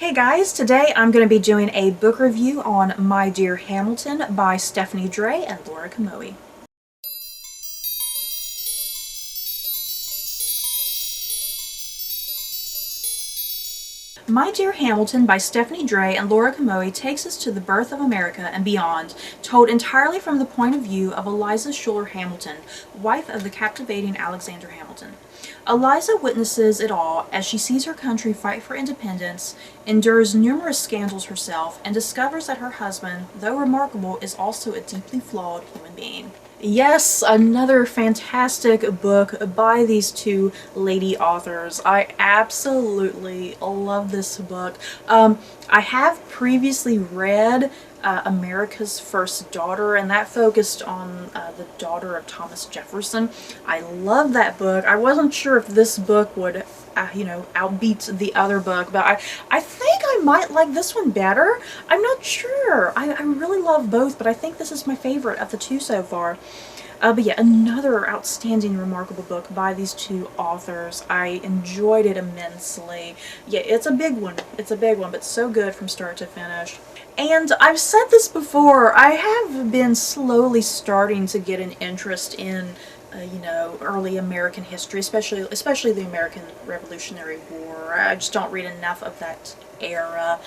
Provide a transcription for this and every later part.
Hey guys, today I'm going to be doing a book review on My Dear Hamilton by Stephanie Dray and Laura Kamoie. My Dear Hamilton by Stephanie Dray and Laura Kamoie takes us to the birth of America and beyond, told entirely from the point of view of Eliza Schuyler Hamilton, wife of the captivating Alexander Hamilton. Eliza witnesses it all as she sees her country fight for independence, endures numerous scandals herself, and discovers that her husband, though remarkable, is also a deeply flawed human being. Yes, another fantastic book by these two lady authors. I absolutely love this book. I have previously read America's First Daughter, and that focused on the daughter of Thomas Jefferson. I love that book. I wasn't sure if this book would outbeat the other book, but I think I might like this one better. I'm not sure. I really love both, but I think this is my favorite of the two so far. But yeah, another outstanding, remarkable book by these two authors. I enjoyed it immensely. Yeah, it's a big one. It's a big one, but so good from start to finish. And I've said this before, I have been slowly starting to get an interest in early American history, especially the American Revolutionary War. I just don't read enough of that era.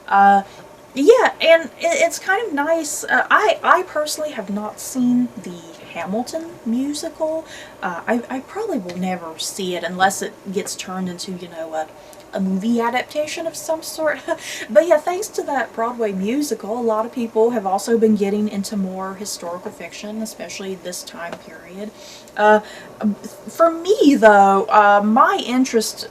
Yeah, and it's kind of nice. I personally have not seen the Hamilton musical. I probably will never see it unless it gets turned into, a movie adaptation of some sort. But yeah, thanks to that Broadway musical, a lot of people have also been getting into more historical fiction, especially this time period. For me, though, my interest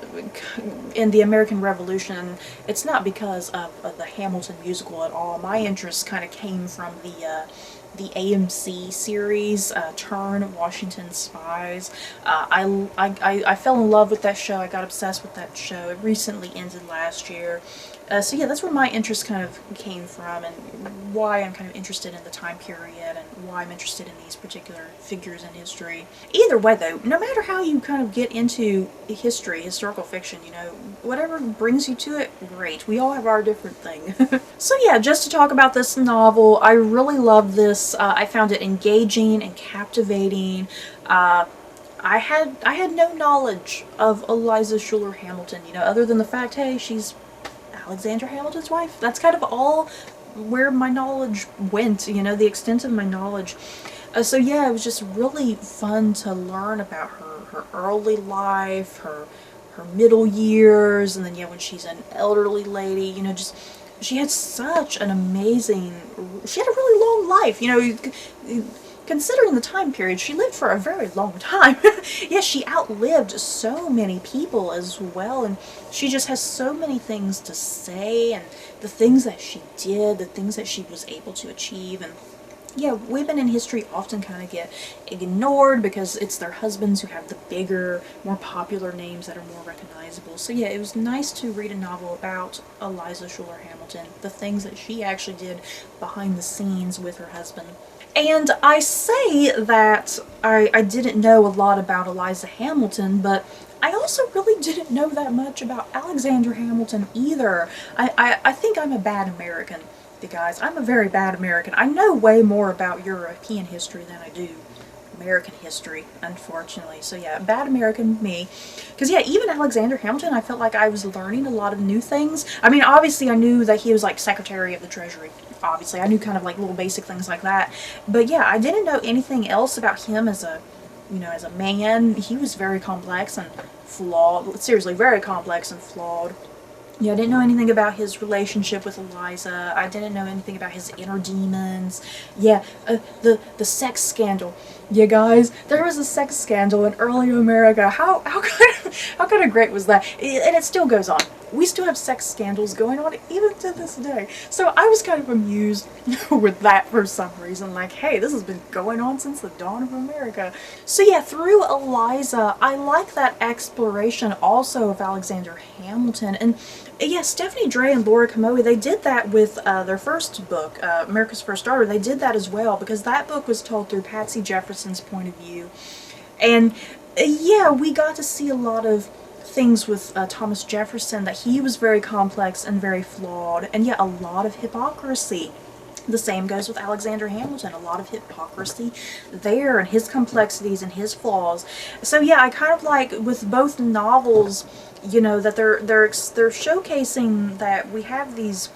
in the American Revolution, it's not because of the Hamilton musical at all. My interest kind of came from the AMC series, Turn, Washington Spies. I fell in love with that show. I got obsessed with that show. It recently ended last year. So yeah, that's where my interest kind of came from, and why I'm kind of interested in the time period, and why I'm interested in these particular figures in history. Either way though, no matter how you kind of get into history, historical fiction, whatever brings you to it, great. We all have our different thing. So yeah, just to talk about this novel, I really love this. I found it engaging and captivating. I had no knowledge of Eliza Schuyler Hamilton, other than the fact, hey, she's Alexander Hamilton's wife. That's kind of all where my knowledge went, the extent of my knowledge. So yeah, it was just really fun to learn about her early life, her middle years, and then yeah, when she's an elderly lady, she had such an amazing, she had a really long life, considering the time period, she lived for a very long time. Yeah, she outlived so many people as well, and she just has so many things to say, and the things that she did, the things that she was able to achieve. And yeah, women in history often kind of get ignored because it's their husbands who have the bigger, more popular names that are more recognizable. So yeah, it was nice to read a novel about Eliza Schuyler Hamilton, the things that she actually did behind the scenes with her husband. And I say that I didn't know a lot about Eliza Hamilton, but I also really didn't know that much about Alexander Hamilton either. I think I'm a bad American, you guys. I'm a very bad American. I know way more about European history than I do American history, unfortunately. So yeah, bad American me. Because yeah, even Alexander Hamilton, I felt like I was learning a lot of new things. I mean, obviously I knew that he was like Secretary of the Treasury. Obviously, I knew kind of like little basic things like that. But yeah, I didn't know anything else about him as a, as a man. He was very complex and flawed. Seriously, very complex and flawed. Yeah, I didn't know anything about his relationship with Eliza. I didn't know anything about his inner demons. Yeah, the sex scandal. Yeah, guys, there was a sex scandal in early America. How kind of great was that? And it still goes on. We still have sex scandals going on even to this day. So I was kind of amused with that for some reason. Like, hey, this has been going on since the dawn of America. So yeah, through Eliza, I like that exploration also of Alexander Hamilton. And yeah, Stephanie Dray and Laura Kamoie, they did that with their first book, America's First Daughter. They did that as well, because that book was told through Patsy Jefferson's point of view. And yeah, we got to see a lot of things with Thomas Jefferson, that he was very complex and very flawed, and yet a lot of hypocrisy. The same goes with Alexander Hamilton, a lot of hypocrisy there, and his complexities and his flaws. So yeah, I kind of like with both novels, you know, that they're showcasing that we have these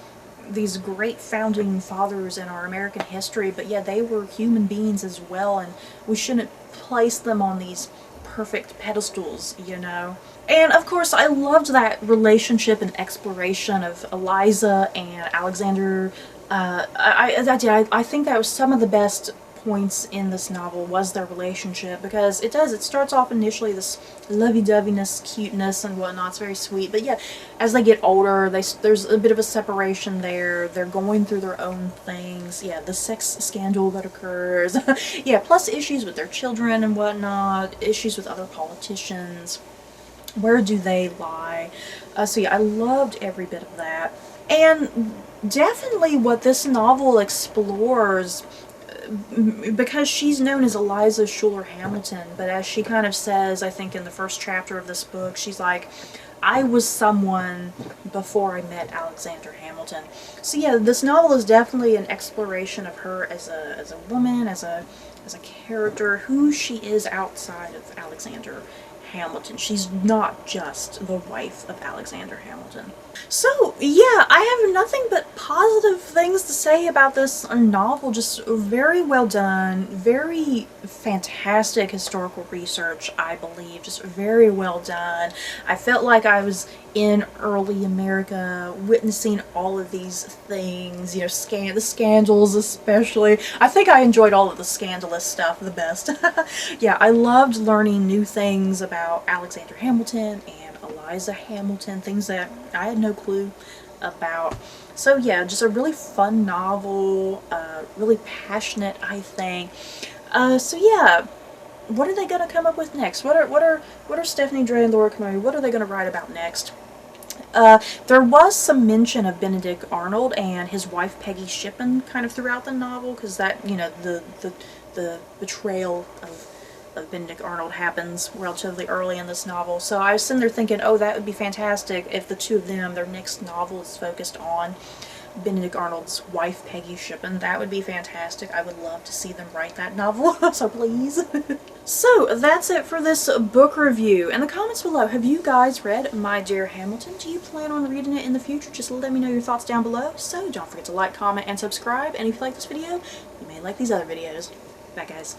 great founding fathers in our American history, but yeah, they were human beings as well, and we shouldn't place them on these perfect pedestals, you know. And of course, I loved that relationship and exploration of Eliza and Alexander. I think that was some of the best points in this novel, was their relationship, because it starts off initially this lovey-doveyness, cuteness and whatnot. It's very sweet, but yeah, as they get older, there's a bit of a separation there. They're going through their own things. Yeah, the sex scandal that occurs. Yeah, plus issues with their children and whatnot, issues with other politicians. Where do they lie? So yeah, I loved every bit of that. And definitely what this novel explores, because she's known as Eliza Schuyler Hamilton, but as she kind of says, I think in the first chapter of this book, she's like, I was someone before I met Alexander Hamilton. So yeah, this novel is definitely an exploration of her as a woman, as a character, who she is outside of Alexander Hamilton. She's not just the wife of Alexander Hamilton. So yeah, I have nothing but positive things to say about this novel. Just very well done, very fantastic historical research, I believe. Just very well done. I felt like I was in early America, witnessing all of these things, you know, the scandals especially. I think I enjoyed all of the scandalous stuff the best. Yeah, I loved learning new things about Alexander Hamilton and Eliza Hamilton, things that I had no clue about. So yeah, just a really fun novel, really passionate, I think. So yeah, what are they gonna come up with next? What are Stephanie Dray and Laura Kamoie, what are they gonna write about next? There was some mention of Benedict Arnold and his wife Peggy Shippen kind of throughout the novel, because that, you know, the betrayal of Benedict Arnold happens relatively early in this novel. So I was sitting there thinking, oh, that would be fantastic if the two of them, their next novel is focused on Benedict Arnold's wife, Peggy Shippen. That would be fantastic. I would love to see them write that novel, so please. So that's it for this book review. In the comments below, have you guys read My Dear Hamilton? Do you plan on reading it in the future? Just let me know your thoughts down below. So don't forget to like, comment, and subscribe. And if you like this video, you may like these other videos. Bye guys.